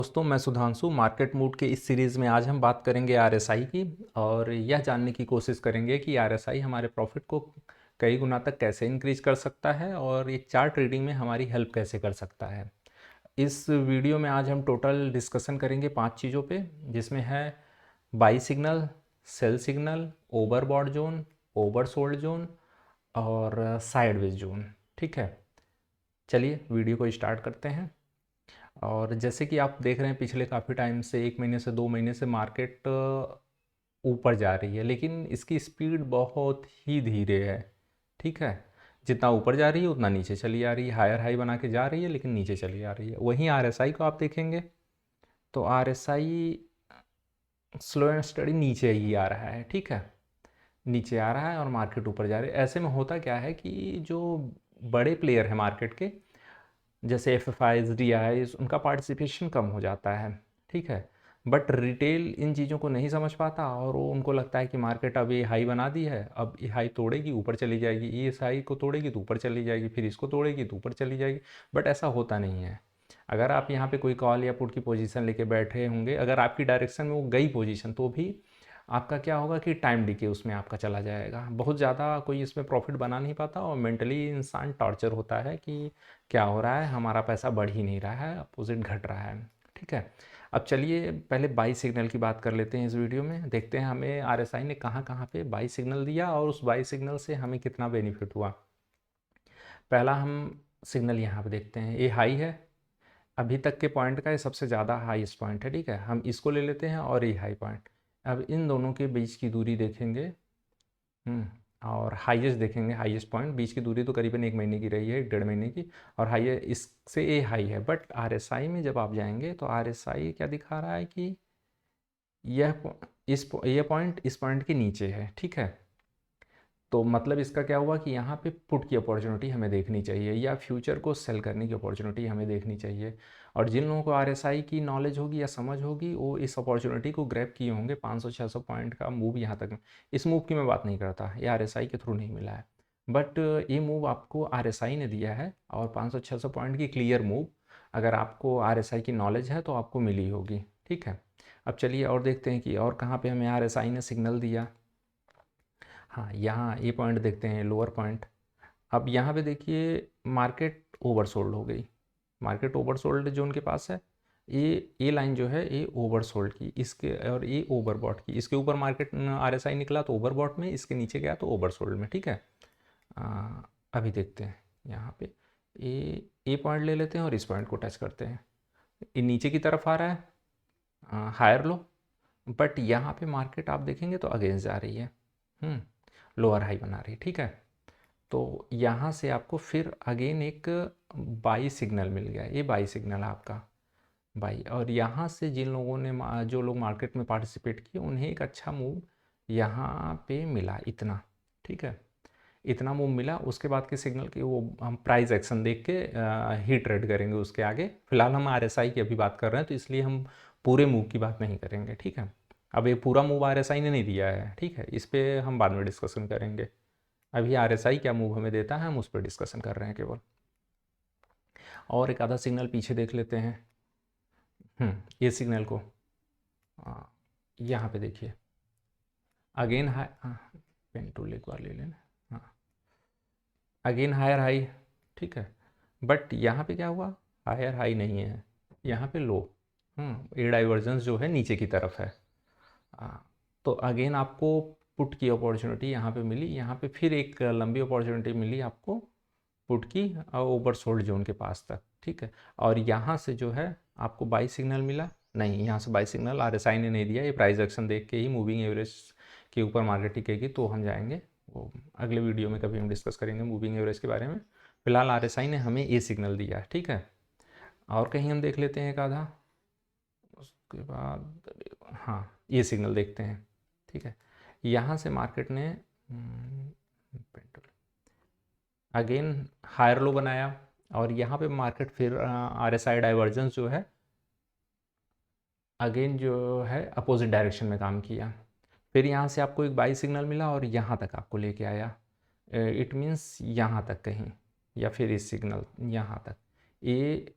दोस्तों, मैं Sudhanshu. Market mood के इस सीरीज़ में आज हम बात करेंगे आरएसआई की और यह जानने की कोशिश करेंगे कि आरएसआई हमारे प्रॉफिट को कई गुना तक कैसे इंक्रीज कर सकता है और ये चार्ट ट्रेडिंग में हमारी हेल्प कैसे कर सकता है। इस वीडियो में आज हम टोटल डिस्कशन करेंगे 5 चीज़ों पे, जिसमें है buy signal, sell signal, overbought zone, oversold zone और साइडवेज जोन। ठीक है, चलिए वीडियो को स्टार्ट करते हैं। और जैसे कि आप देख रहे हैं, पिछले काफ़ी टाइम से 1 महीने से 2 महीने से मार्केट ऊपर जा रही है, लेकिन इसकी स्पीड बहुत ही धीरे है। ठीक है, जितना ऊपर जा रही है उतना नीचे चली आ रही है, हायर हाई बना के जा रही है लेकिन नीचे चली आ रही है। वहीं आरएसआई को आप देखेंगे तो आरएसआई स्लो एंड स्टडी नीचे ही आ रहा है। ठीक है, नीचे आ रहा है और मार्केट ऊपर जा रही है। ऐसे में होता क्या है कि जो बड़े प्लेयर हैं मार्केट के, जैसे F F eyes, D eyes, उनका पार्टिसिपेशन कम हो जाता है। ठीक है, बट रिटेल इन चीज़ों को नहीं समझ पाता और वो उनको लगता है कि मार्केट अब ये हाई बना दी है, अब ये हाई तोड़ेगी ऊपर चली जाएगी, ये इस हाई को तोड़ेगी तो ऊपर चली जाएगी, फिर इसको तोड़ेगी तो ऊपर चली जाएगी। बट ऐसा होता नहीं है। अगर आप यहाँ पे कोई कॉल या पुट की पोजीशन लेके बैठे होंगे, अगर आपकी डायरेक्शन में वो गई पोजीशन, तो भी आपका क्या होगा कि टाइम डिके उसमें आपका चला जाएगा। बहुत ज़्यादा कोई इसमें प्रॉफिट बना नहीं पाता और मेंटली इंसान टॉर्चर होता है कि क्या हो रहा है, हमारा पैसा बढ़ ही नहीं रहा है, अपोजिट घट रहा है। ठीक है, अब चलिए पहले बाई सिग्नल की बात कर लेते हैं। इस वीडियो में देखते हैं हमें आरएसआई ने कहाँ कहाँ पे बाई सिग्नल दिया और उस बाई सिग्नल से हमें कितना बेनिफिट हुआ। पहला हम सिग्नल यहाँ पे देखते हैं, ये हाई है, अभी तक के पॉइंट का ये सबसे ज़्यादा हाईएस्ट पॉइंट है। ठीक है, हम इसको ले लेते हैं और ये हाई पॉइंट। अब इन दोनों के बीच की दूरी देखेंगे, और हाईएस्ट देखेंगे, हाईएस्ट पॉइंट, बीच की दूरी तो करीबन 1 महीने की रही है, 1 डेढ़ महीने की, और हाई है, इससे ये हाई है। बट आरएसआई में जब आप जाएंगे तो आरएसआई क्या दिखा रहा है कि ये पॉइंट इस पॉइंट के नीचे है। ठीक है, तो मतलब इसका क्या हुआ कि यहाँ पे पुट की अपॉर्चुनिटी हमें देखनी चाहिए या फ्यूचर को सेल करने की अपॉर्चुनिटी हमें देखनी चाहिए। और जिन लोगों को आरएसआई की नॉलेज होगी या समझ होगी, वो इस अपॉर्चुनिटी को ग्रैब किए होंगे। 500-600 पॉइंट का मूव यहाँ तक, इस मूव की मैं बात नहीं करता, ये आरएसआई के थ्रू नहीं मिला है, बट ये मूव आपको आरएसआई ने दिया है और 500-600 पॉइंट की क्लियर मूव अगर आपको आरएसआई की नॉलेज है तो आपको मिली होगी। ठीक है, अब चलिए और देखते हैं कि और कहाँ पे हमें आरएसआई ने सिग्नल दिया। हाँ, यहाँ ये पॉइंट देखते हैं, लोअर पॉइंट। अब यहाँ पे देखिए मार्केट ओवरसोल्ड हो गई, मार्केट ओवरसोल्ड जो उनके पास है, ये लाइन जो है ये ओवरसोल्ड की, इसके और ये ओवरबॉट की। इसके ऊपर मार्केट आरएसआई निकला तो ओवरबॉट में, इसके नीचे गया तो ओवरसोल्ड में। ठीक है, अभी देखते हैं यहाँ पे ये पॉइंट ले लेते हैं और इस पॉइंट को टच करते हैं। ये नीचे की तरफ आ रहा है, हायर लो, बट यहाँ पे मार्केट आप देखेंगे तो अगेंस्ट जा रही है, लोअर हाई बना रही है। ठीक है, तो यहाँ से आपको फिर अगेन एक बाई सिग्नल मिल गया, ये बाई सिग्नल है आपका बाई। और यहाँ से जिन लोगों ने जो लोग मार्केट में पार्टिसिपेट किए, उन्हें एक अच्छा मूव यहाँ पे मिला, इतना। ठीक है, इतना मूव मिला। उसके बाद के सिग्नल की वो हम प्राइस एक्शन देख के ही ट्रेड करेंगे उसके आगे। फिलहाल हम आरएसआई की अभी बात कर रहे हैं, तो इसलिए हम पूरे मूव की बात नहीं करेंगे। ठीक है, अब ये पूरा मूव आरएसआई ने नहीं दिया है। ठीक है, इस पर हम बाद में डिस्कशन करेंगे। अभी आरएसआई क्या मूव हमें देता है, हम उस पर डिस्कशन कर रहे हैं केवल। और एक आधा सिग्नल पीछे देख लेते हैं। ये सिग्नल को यहाँ पे देखिए, अगेन हाई, पेन टूल एक बार ले लेना। हाँ, अगेन हायर हाई। ठीक है, बट यहाँ पे क्या हुआ, हायर हाई नहीं है, यहाँ पे लो। ये डाइवर्जेंस जो है नीचे की तरफ है। तो अगेन आपको पुट की अपॉर्चुनिटी यहाँ पे मिली, यहाँ पे फिर एक लंबी अपॉर्चुनिटी मिली आपको पुट की ओवरसोल्ड जोन के पास तक। ठीक है, और यहाँ से जो है आपको बाई सिग्नल मिला, नहीं यहाँ से बाई सिग्नल आरएसआई ने नहीं दिया, ये प्राइस एक्शन देख के ही मूविंग एवरेज के ऊपर मार्केट टिकेगी तो हम जाएंगे, वो अगले वीडियो में कभी हम डिस्कस करेंगे मूविंग एवरेज के बारे में। फिलहाल आरएसआई ने हमें ये सिग्नल दिया है। ठीक है, और कहीं हम देख लेते हैं एक आधा, उसके बाद हाँ ये सिग्नल देखते हैं। ठीक है, यहाँ से मार्केट ने अगेन हायर लो बनाया और यहाँ पे मार्केट फिर आरएसआई डाइवर्जेंस जो है अगेन जो है अपोजिट डायरेक्शन में काम किया। फिर यहाँ से आपको एक बाई सिग्नल मिला और यहाँ तक आपको लेके आया, इट मीन्स यहाँ तक कहीं, या फिर इस सिग्नल यहाँ तक। ये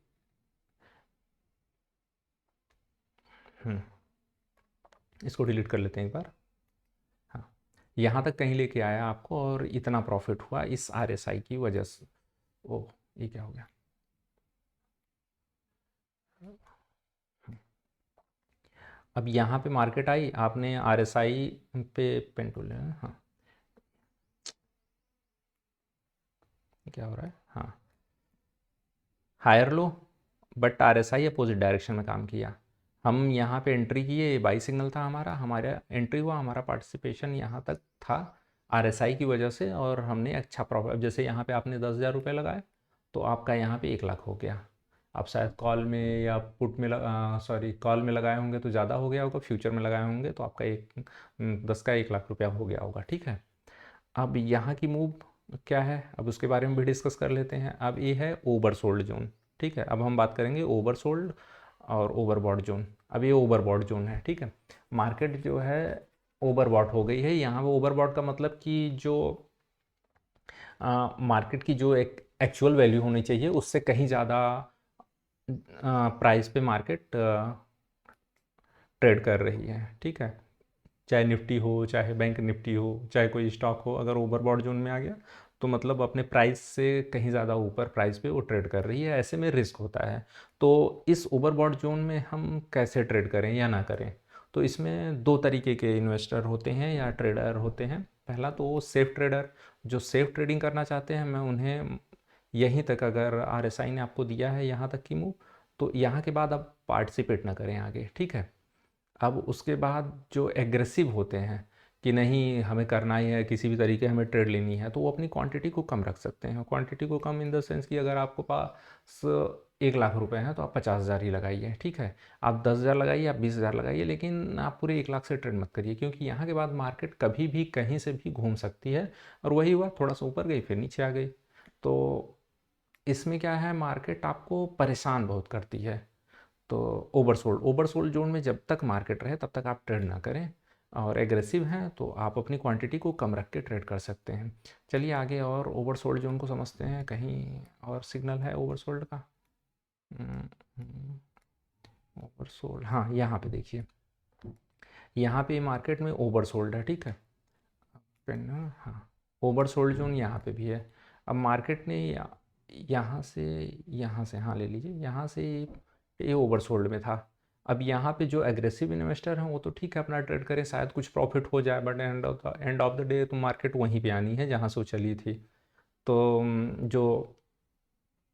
इसको डिलीट कर लेते हैं एक बार। हाँ, यहाँ तक कहीं लेके आया आपको और इतना प्रॉफिट हुआ इस RSI की वजह से। ओह, ये क्या हो गया? अब यहाँ पे मार्केट आई, आपने RSI पे पेन टूल लेना। हाँ, क्या हो रहा है? हाँ, higher low, but RSI opposite direction में काम किया। हम यहाँ पे एंट्री किए, बाई सिग्नल था हमारा एंट्री हुआ, हमारा पार्टिसिपेशन यहाँ तक था RSI की वजह से, और हमने अच्छा प्रॉफिट। जैसे यहाँ पे आपने 10,000 रुपये लगाए तो आपका यहाँ पे 1 लाख हो गया। आप शायद कॉल में या पुट में सॉरी कॉल में लगाए होंगे तो ज़्यादा हो गया होगा, फ्यूचर में लगाए होंगे तो आपका 10 का 1 लाख रुपया हो गया होगा। ठीक है, अब यहाँ की मूव क्या है, अब उसके बारे में भी डिस्कस कर लेते हैं। अब ये है ओवरसोल्ड जोन। ठीक है, अब हम बात करेंगे ओवरसोल्ड और ओवरबॉट जोन। अब ये ओवरबॉट जोन है। ठीक है, मार्केट जो है ओवरबॉट हो गई है। यहाँ वो ओवरबॉट का मतलब कि जो मार्केट की जो एक एक्चुअल वैल्यू होनी चाहिए उससे कहीं ज़्यादा प्राइस पे मार्केट ट्रेड कर रही है। ठीक है, चाहे निफ्टी हो, चाहे बैंक निफ्टी हो, चाहे कोई स्टॉक हो, अगर ओवरबॉट जोन में आ गया तो मतलब अपने प्राइस से कहीं ज़्यादा ऊपर प्राइस पे वो ट्रेड कर रही है। ऐसे में रिस्क होता है। तो इस ओवरबॉट जोन में हम कैसे ट्रेड करें या ना करें? तो इसमें दो तरीके के इन्वेस्टर होते हैं या ट्रेडर होते हैं। पहला तो सेफ ट्रेडर, जो सेफ ट्रेडिंग करना चाहते हैं, मैं उन्हें यहीं तक, अगर RSI ने आपको दिया है यहाँ तक की मूव, तो यहाँ के बाद आप पार्टिसिपेट ना करें आगे। ठीक है, अब उसके बाद जो एग्रेसिव होते हैं कि नहीं हमें करना ही है, किसी भी तरीके हमें ट्रेड लेनी है, तो वो अपनी क्वांटिटी को कम रख सकते हैं। क्वांटिटी को कम इन द सेंस कि अगर आपको पास 1 लाख रुपए हैं तो आप 50,000 ही लगाइए। ठीक है, आप 10,000 लगाइए, आप 20,000 लगाइए, लेकिन आप पूरे 1 लाख से ट्रेड मत करिए, क्योंकि यहाँ के बाद मार्केट कभी भी कहीं से भी घूम सकती है। और वही हुआ, थोड़ा सा ऊपर गई फिर नीचे आ गई। तो इसमें क्या है, मार्केट आपको परेशान बहुत करती है। तो ओवरसोल्ड जोन में जब तक मार्केट रहे तब तक आप ट्रेड ना करें, और एग्रेसिव हैं तो आप अपनी क्वांटिटी को कम रख के ट्रेड कर सकते हैं। चलिए आगे और ओवरसोल्ड जोन को समझते हैं। कहीं और सिग्नल है ओवरसोल्ड का? ओवरसोल्ड, हाँ, यहाँ पे देखिए, यहाँ पे मार्केट में ओवरसोल्ड है। ठीक है, पेन, हाँ, ओवरसोल्ड जोन यहाँ पे भी है। अब मार्केट ने यहाँ से हाँ ले लीजिए, यहाँ से ये ओवरसोल्ड में था। अब यहाँ पे जो एग्रेसिव इन्वेस्टर हैं वो तो ठीक है अपना ट्रेड करें, शायद कुछ प्रॉफिट हो जाए, but end of the day तो मार्केट वहीं पे आनी है जहाँ से वो चली थी। तो जो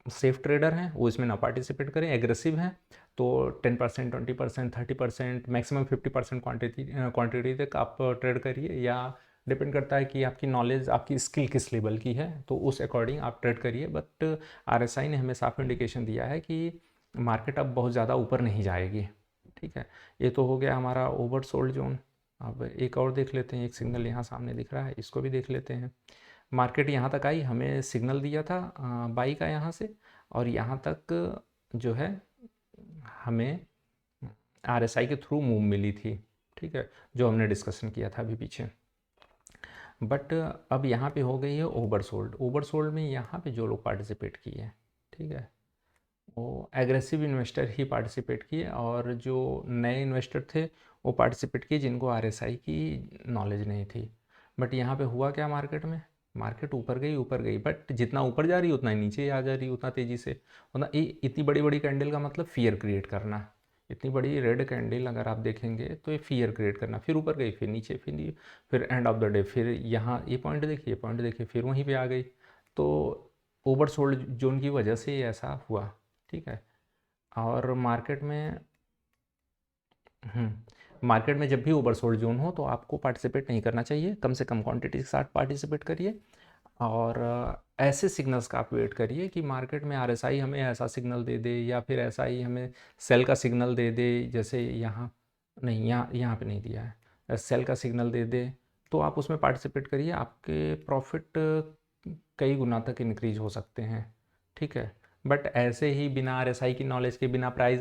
सेफ ट्रेडर हैं वो इसमें ना पार्टिसिपेट करें। एग्रेसिव हैं तो 10%, 20%, 30%, मैक्सिमम 50% क्वांटिटी तक आप ट्रेड करिए, या डिपेंड करता है कि आपकी नॉलेज, आपकी स्किल किस लेवल की है, तो उस अकॉर्डिंग आप ट्रेड करिए। बट RSI ने हमें साफ इंडिकेशन दिया है कि मार्केट अब बहुत ज़्यादा ऊपर नहीं जाएगी। ठीक है, ये तो हो गया हमारा ओवरसोल्ड जोन। अब एक और देख लेते हैं, एक सिग्नल यहाँ सामने दिख रहा है, इसको भी देख लेते हैं। मार्केट यहाँ तक आई, हमें सिग्नल दिया था बाई का यहाँ से, और यहाँ तक जो है हमें RSI के थ्रू मूव मिली थी। ठीक है, जो हमने डिस्कशन किया था अभी पीछे। बट अब यहाँ पे हो गई है ओवरसोल्ड। ओवरसोल्ड में यहाँ पे जो लोग पार्टिसिपेट किए, ठीक है, वो एग्रेसिव इन्वेस्टर ही पार्टिसिपेट किए, और जो नए इन्वेस्टर थे वो पार्टिसिपेट किए जिनको RSI की नॉलेज नहीं थी। बट यहाँ पे हुआ क्या, मार्केट में मार्केट ऊपर गई, बट जितना ऊपर जा रही उतना ही नीचे आ जा रही, उतना तेज़ी से। उतना इतनी बड़ी बड़ी कैंडल का मतलब फियर क्रिएट करना। इतनी बड़ी रेड कैंडल अगर आप देखेंगे तो ये फियर क्रिएट करना, फिर ऊपर गई, फिर नीचे, फिर एंड ऑफ द डे फिर यहाँ ये पॉइंट देखिए, फिर वहीं पे आ गई। तो ओवरसोल्ड जोन की वजह से ये ऐसा हुआ। ठीक है, और मार्केट में जब भी ओवरसोल्ड जोन हो तो आपको पार्टिसिपेट नहीं करना चाहिए, कम से कम क्वांटिटी के साथ पार्टिसिपेट करिए। और ऐसे सिग्नल्स का आप वेट करिए कि मार्केट में RSI हमें ऐसा सिग्नल दे दे, या फिर SI हमें सेल का सिग्नल दे दे। जैसे यहाँ नहीं, यहाँ पे नहीं दिया है, सेल का सिग्नल दे दे, तो आप उसमें पार्टिसिपेट करिए, आपके प्रॉफिट कई गुना तक इंक्रीज हो सकते हैं। ठीक है, बट ऐसे ही बिना RSI की नॉलेज के, बिना प्राइस